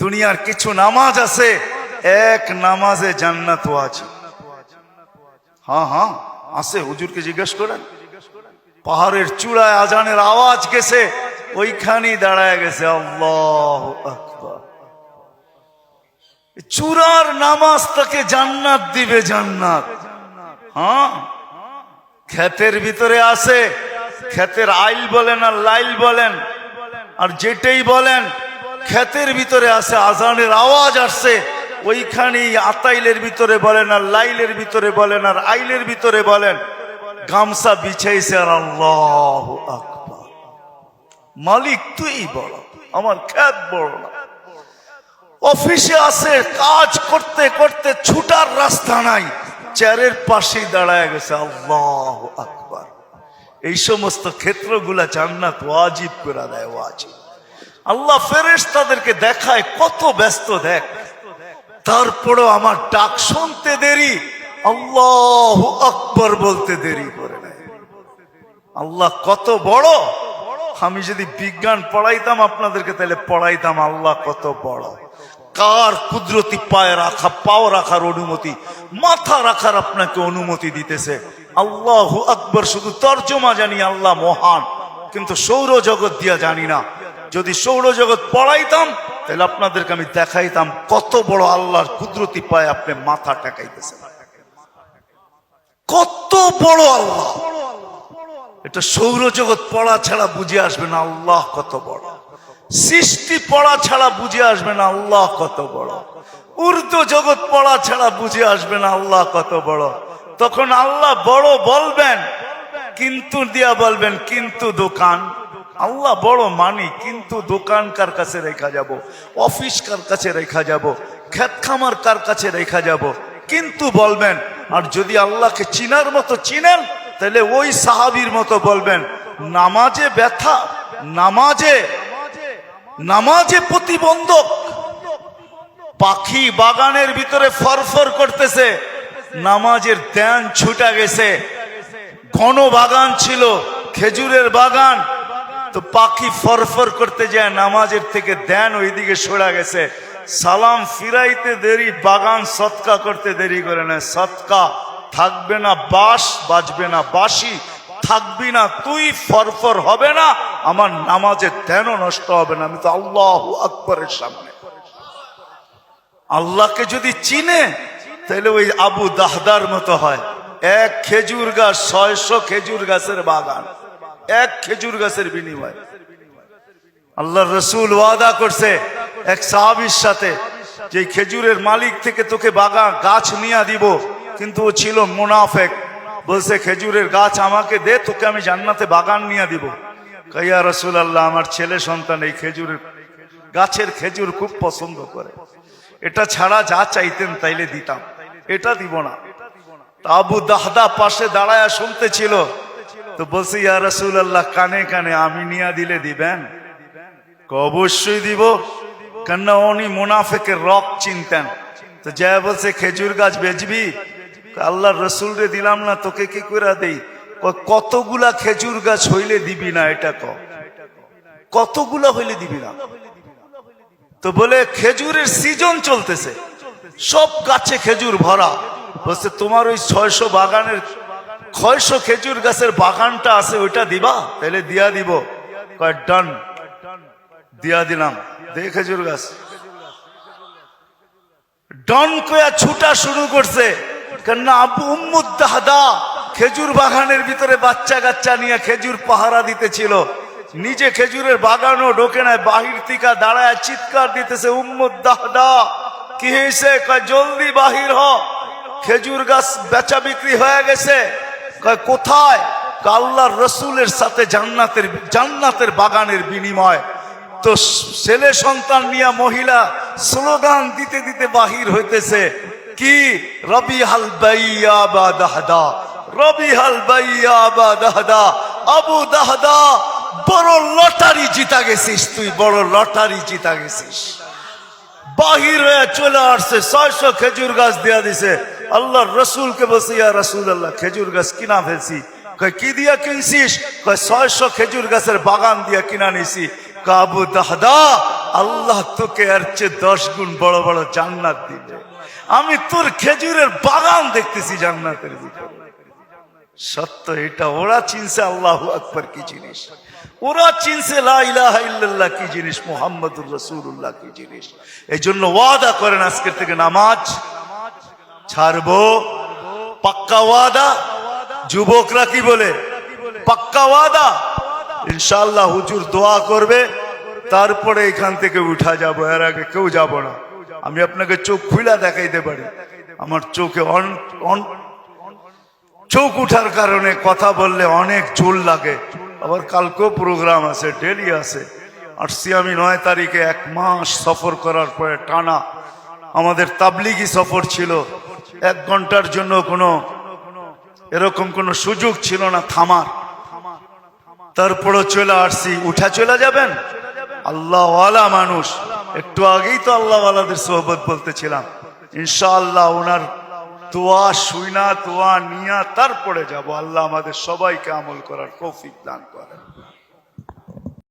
দুনিয়ার কিছু নামাজ আছে, এক নামাজে জান্নাত ওয়াজিব। হ্যাঁ হ্যাঁ আছে, হুজুরকে জিজ্ঞেস করেন। পাহাড়ের চূড়ায় আজানের আওয়াজ গেছে, ওইখানেই দাঁড়ায় গেছে আল্লাহু আকবার। চূড়ার নামাজ তাকে জান্নাত দিবে, জান্নাত। হ্যাঁ, ক্ষেতের ভিতরে আছে, ক্ষেতের আইল বলেন আর লাইল বলেন আর যেটাই বলেন, ক্ষেতের ভিতরে আছে, আজানের আওয়াজ আসছে, ওইখানেই আতাইলের ভিতরে বলেন আর লাইলের ভিতরে বলেন আর আইলের ভিতরে বলেন, গামছা বিছাইছে আর আল্লাহু আকবার। মালিক তুই বড়, আমার ক্ষেত বড় না। অফিসে আছে, কাজ করতে করতে ছুটার রাস্তা নাই, চেয়ারের পাশেই দাঁড়ায় গেছে আল্লাহু আকবার। এই সমস্ত ক্ষেত্রগুলা জান্নাত ওয়াজিব করে দেয়, ওয়াজিব। আল্লাহ ফেরেশতাদেরকে দেখায় কত ব্যস্ত, দেখ, তারপরও আমার ডাক শুনতে দেরি, আল্লাহু আকবার বলতে দেরি করে নেয়। আল্লাহ কত বড়। আমি যদি বিজ্ঞান পড়াইতাম আপনাদেরকে, তাহলে পড়াইতাম আল্লাহ কত বড়। কার কুদরতি পায়ে রাখা, পাও রাখার অনুমতি, মাথা রাখার আপনাকে অনুমতি দিতেছে। আল্লাহু আকবার শুধু তর্জমা জানি, আল্লাহ মহান, কিন্তু সৌরজগৎ দিয়া জানি না। যদি সৌরজগৎ পড়াইতাম তাহলে আপনাদেরকে আমি দেখাইতাম কত বড় আল্লাহর কুদরতি পায়ে আপনি মাথা টেকাইতেছেন, কত বড় আল্লাহ। এটা সৌরজগৎ পড়া ছাড়া বুঝে আসবে না আল্লাহ কত বড়। সৃষ্টি পড়া ছাড়া বুঝে আসবে না আল্লাহ কত বড়। উর্দু জগৎ পড়া ছাড়া বুঝে আসবে না আল্লাহ কত বড়। তখন আল্লাহ বড় বলবেন, কিন্তু দিয়া বলবেন, কিন্তু দোকান। আল্লাহ বড় মানি, কিন্তু দোকান কার কাছে রেখা যাব, অফিস কার কাছে রেখা যাব, ক্ষেত খামার কার কাছে রেখা যাব, কিন্তু বলবেন। আর যদি আল্লাহকে চিনার মতো চিনেন, তাহলে ওই সাহাবীর মতো বলবেন, নামাজে ব্যথা, নামাজে প্রতিবন্ধক। পাখি বাগানের ভিতরে ফরফর করতেছে, নামাজের ধ্যান ছুটা গেছে। ঘন বাগান ছিল, খেজুরের বাগান, তো পাখি ফরফর করতে যায়, নামাজের থেকে ধ্যান ওইদিকে সরা গেছে। সালাম ফিরাইতে দেরি, বাগান সৎকা করতে দেরি করে না। সৎকা থাকবে না বাস, বাজবে না বাসি, থাকবি না তুই, ফরফর হবে না, আমার নামাজের ধ্যানও নষ্ট হবে না। আমি তো আল্লাহু আকবারের সামনে। আল্লাহকে যদি চিনে, তাহলে ওই আবু দাহদার মতো হয়। এক খেজুর গাছ, 600 খেজুর গাছের বাগান, এক খেজুর গাছের বিনিময়। আল্লাহর রাসূল ওয়াদা করছে এক সাহাবীর সাথে, যে খেজুরের মালিক থেকে তোকে বাগান গাছ নিয়ে দিব, কিন্তু ও ছিল মুনাফেক। বলছে, খেজুরের গাছ আমাকে দে, তোকে আমি জান্নাতে বাগান নিয়ে দিব। ইয়া রাসূলুল্লাহ, আমার ছেলে সন্তান এই খেজুরের গাছের খেজুর খুব পছন্দ করে, এটা ছাড়া যা চাইতেন তাইলে দিতাম, এটা দিব না। আবু দাহদা পাশে দাঁড়ায়া শুনতেছিল, তো বলছে, ইয়া রাসূলুল্লাহ, কানে কানে আমি নিয়া দিলে দিবেন? অবশ্যই দিব, কেননা উনি মুনাফিকের রক চিনতেন। তো যা বলছে, খেজুর গাছ বেচবি? আল্লাহর রাসূল রে দিলাম না, তোকে কি করে দেই? কতগুলা খেজুর গাছ হইলে দিবি না, এটা কতগুলা হইলে দিবি না? তো বলে, খেজুরের সিজন চলতেছে, সব গাছে খেজুর ভরা। বলছে, তোমার ওই 600 বাগানের 600 খেজুর গাছের বাগানটা আছে, ওইটা দিবা? তাহলে দিয়া দিব। কয় ডান, দিয়া দিলাম, দে খেজুর গাছ। ডন কয়া ছুটা শুরু করছে, কেননা আবু উম্মুদ দাহদা খেজুর বাগানের ভিতরে বাচ্চা কাচ্চা নিয়ে খেজুর পাহারা দিতেছিল, নিজে খেজুরের বাগানও ঢোকে নাই, বাহির থেকে দাঁড়ায় চিৎকার দিতেছে, উম্মুদ দাহদা কি হয়েছে? কয় জলদি বাহির হ, খেজুর গাছ বেচা বিক্রি হয়ে গেছে। কয় কোথায়? আল্লাহর রাসূলের সাথে জান্নাতের বাগানের বিনিময়। তো ছেলে সন্তান নিয়ে মহিলা স্লোগান দিতে দিতে বাহির হইতেছে, কি? রবিহাল বাইয়া বা দাহদা, রবিহাল বাইয়া বা দাহদা। আবু দাহদা, বড় লটারি জিতা গেছিস তুই, বড় লটারি জিতা গেছিস। বাহির হয়ে চলে আসছে, 600 খেজুর গাছ দিয়া দিছে। আল্লাহর রাসূলকে বলছে, ইয়া রাসূলুল্লাহ, খেজুর গাছ কিনা ফেলছি। কয় কি দিয়া কিনছিস? কয় 600 খেজুর গাছের বাগান দিয়া কিনা নিছি। আবু দাহদা, আল্লাহ তোকে এর চেয়ে 10 গুণ বড় বড় জান্নাত দিবে। আমি তোর খেজুরের বাগান দেখতেছি জান্নাতের ভিতরে। সত্য এটা। ওরা চিনছে আল্লাহু আকবার কি জিনিস, ওরা চিনছে লা ইলাহা ইল্লাল্লাহ কি জিনিস, মুহাম্মাদুর রাসূলুল্লাহ কি জিনিস। এই জন্য ওয়াদা করেন আজকে থেকে নামাজ ছাড়বো, পাক্কা ওয়াদা। যুবকরা কি বলে? পাক্কা ওয়াদা। ইনশাআল্লাহ হুজুর দোয়া করবে, তারপরে এখান থেকে উঠা যাব, এর আগে কেউ যাব না। আমি আপনাকে চোখ খুলে দেখাইতে পারি, আমার চোখে চোখ উঠার কারণে কথা বললে অনেক জোর লাগে। আবার কালকেও প্রোগ্রাম আছে, ডেলি আছে। আসছি আমি 9 তারিখে, 1 মাস সফর করার পরে টানা আমাদের তাবলিগি সফর ছিল। 1 ঘন্টার জন্য কোনো এরকম কোনো সুযোগ ছিল না থামার। তারপরও চলে আসছি। উঠা চলে যাবেন? আল্লাহওয়ালা মানুষ, একটু আগেই তো আল্লাহওয়ালাদের সোহবত বলতেছিলাম। ইনশাআল্লাহ ওনার দোয়া শুইনা, দোয়া নিয়া তারপরে যাব। আল্লাহ আমাদের সবাইকে আমল করার তৌফিক দান করেন।